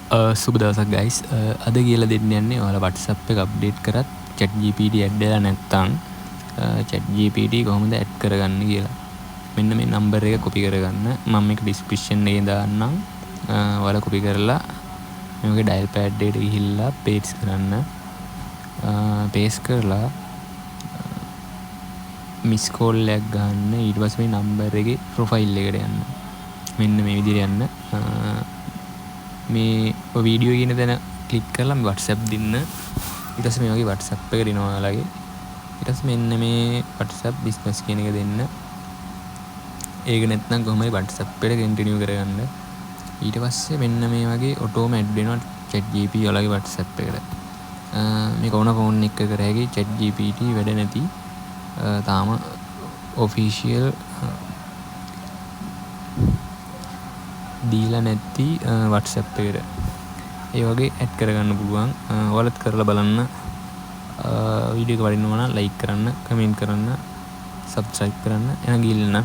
සුබ දවසක් ගයිස්. අද කියලා දෙන්න යන්නේ ඔයාලා WhatsApp එක අප්ඩේට් කරත් ChatGPT ඇඩ් වෙලා නැත්නම් ChatGPT කොහොමද ඇඩ් කරගන්නේ කියලා. මෙන්න මේ නම්බර් එක කොපි කරගන්න. මම මේක ඩිස්ක්‍රිප්ෂන් එකේ දාන්නම්. ඔයාලා කොපි කරලා මේකේ ඩයල් පෑඩ් එකට ගිහිල්ලා පේස්ට් කරන්න. පේස්ට් කරලා මිස් කෝල් එකක් ගන්න. ඊට පස්සේ මේ නම්බර් එකේ ප්‍රොෆයිල් එකට යන්න. මෙන්න මේ විදිහට යන්න. මේ වීඩියෝ කියන තැන ක්ලික් කරලා WhatsApp දෙන්න. ඊට පස්සේ මේ වගේ WhatsApp එක දෙනවා ඔයාලගේ. ඊට පස්සේ මෙන්න මේ WhatsApp business කියන එක දෙන්න. ඒක නැත්නම් කොහොමද WhatsApp එකට කන්ටිනියු කරගන්න. ඊට පස්සේ මෙන්න මේ වගේ ඔටෝම ඇඩ් වෙනවා ChatGPT ඔයාලගේ WhatsApp එකට. මේක ඕන ෆෝන් එකක කර හැකි ChatGPT වැඩ නැති තාම ඔෆිෂියල් දීලා නැති WhatsApp එකට ඒ වගේ ඇඩ් කරගන්න පුළුවන්. ඔයාලත් කරලා බලන්න. වීඩියෝ එක වටිනවා නම් ලයික් කරන්න, කමෙන්ට් කරන්න, සබ්ස්ක්‍රයිබ් කරන්න. එහෙනම් ගිහින්